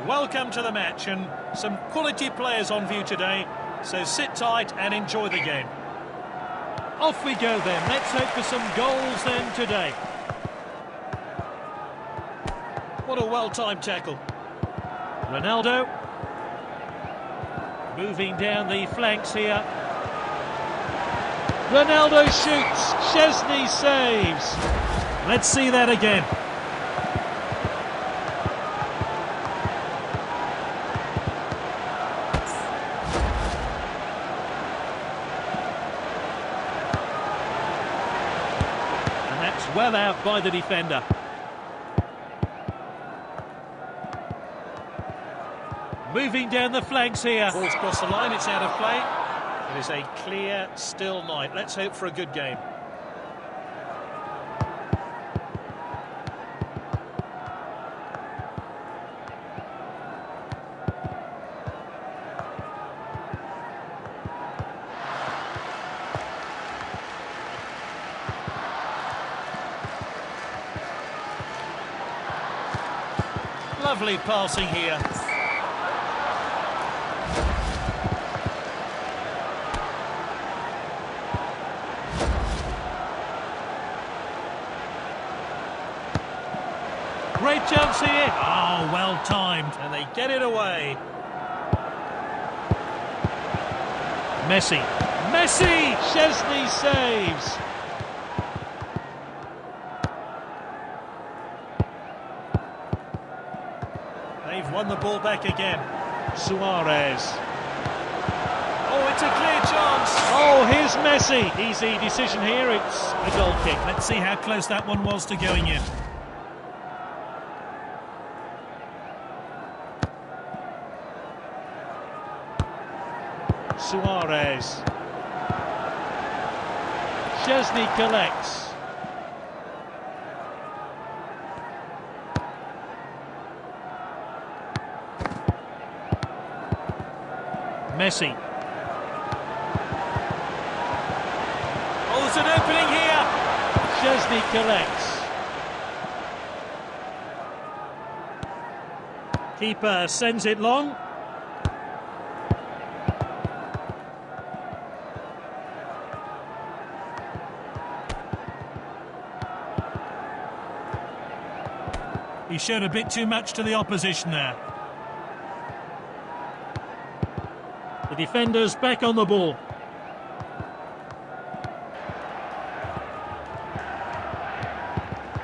Welcome to the match, and some quality players on view today, so sit tight and enjoy the game. Off we go then, let's hope for some goals then today. What a well-timed tackle. Ronaldo. Moving down the flanks here. Ronaldo shoots, Szczesny saves. Let's see that again. And that's well out by the defender. Moving down the flanks here. Ball's crossed the line, it's out of play. It is a clear, still night. Let's hope for a good game. Lovely passing here. Great chance here. Oh, well timed. And they get it away. Messi. Messi! Szczesny saves. They've won the ball back again. Suarez. Oh, it's a clear chance. Oh, here's Messi. Easy decision here. It's a goal kick. Let's see how close that one was to going in. Suarez. Szczesny collects. Messi. Oh, there's an opening here. Szczesny collects. Keeper sends it long. He showed a bit too much to the opposition there. The defender's back on the ball.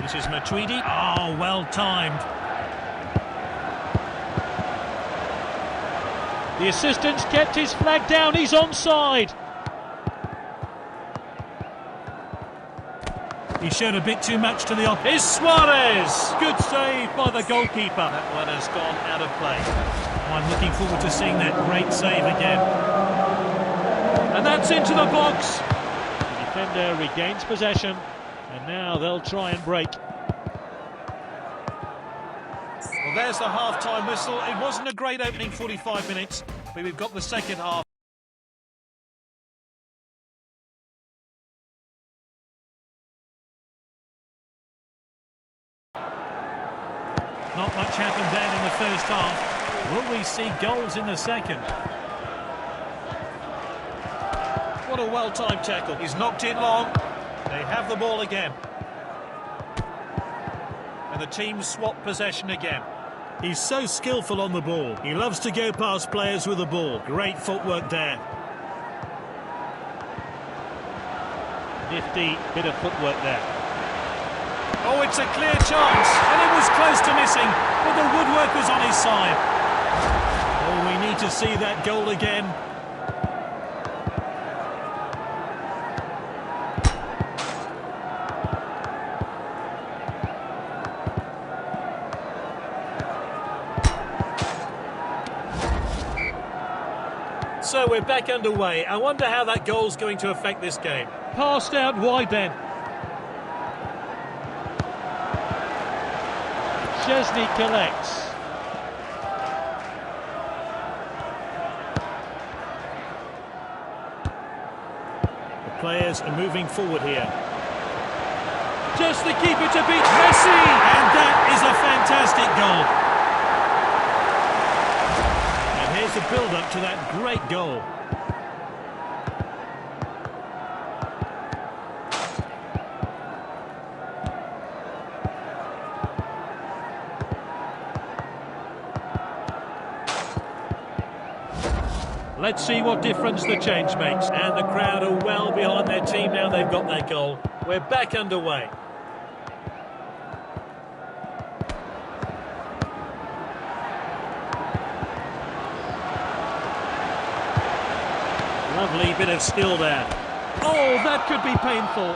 This is Matuidi. Oh, well timed. The assistant's kept his flag down. He's onside. He showed a bit too much to the opposition. It's Suarez! Good save by the goalkeeper. That one has gone out of play. I'm looking forward to seeing that great save again. And that's into the box. The defender regains possession, and now they'll try and break. Well, there's the half-time whistle. It wasn't a great opening 45 minutes, but we've got the second half. Not much happened then in the first half. Will we see goals in the second? What a well-timed tackle. He's knocked it long. They have the ball again. And the team swap possession again. He's so skillful on the ball. He loves to go past players with the ball. Great footwork there. Nifty bit of footwork there. Oh, it's a clear chance, and it was close to missing, but the woodwork was on his side. Oh, we need to see that goal again. So we're back underway. I wonder how that goal's going to affect this game. Passed out wide then. Szczesny collects. The players are moving forward here. Just the keeper to beat Messi! And that is a fantastic goal. build-up to that great goal. Let's see what difference the change makes. And the crowd are well behind their team now they've got their goal. We're back underway. Lovely bit of skill there. Oh, that could be painful.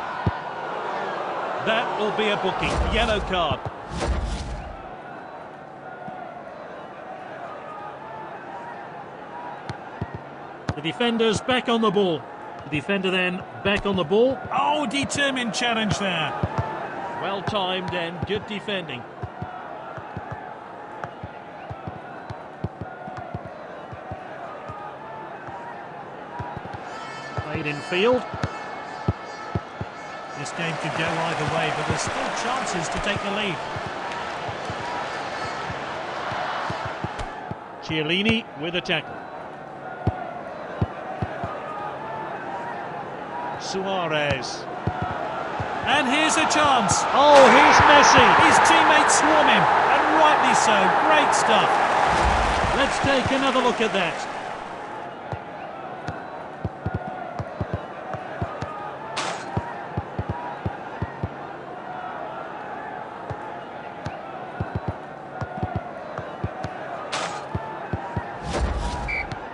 That will be a booking. Yellow card. The defender's back on the ball. The defender then back on the ball. Oh, determined challenge there. Well timed and good defending. Played in field. This game could go either way, but there's still chances to take the lead. Chiellini with a tackle. Suarez. And here's a chance. Oh, here's Messi. His teammates swarm him, and rightly so. Great stuff. Let's take another look at that.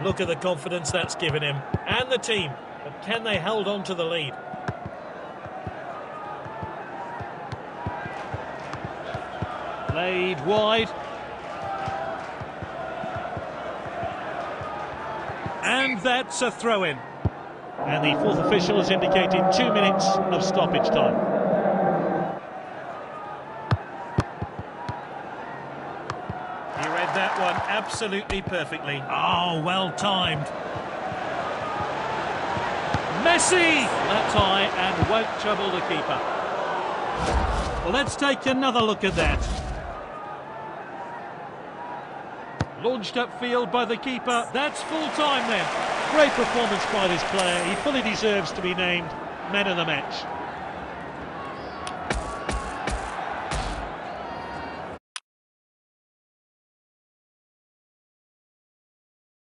Look at the confidence that's given him, and the team. But can they hold on to the lead? Played wide. And that's a throw-in. And the fourth official has indicated 2 minutes of stoppage time. He read that one absolutely perfectly. Oh, well timed. Messi! That's high and won't trouble the keeper. Well, let's take another look at that. Launched upfield by the keeper. That's full time then. Great performance by this player. He fully deserves to be named man of the match.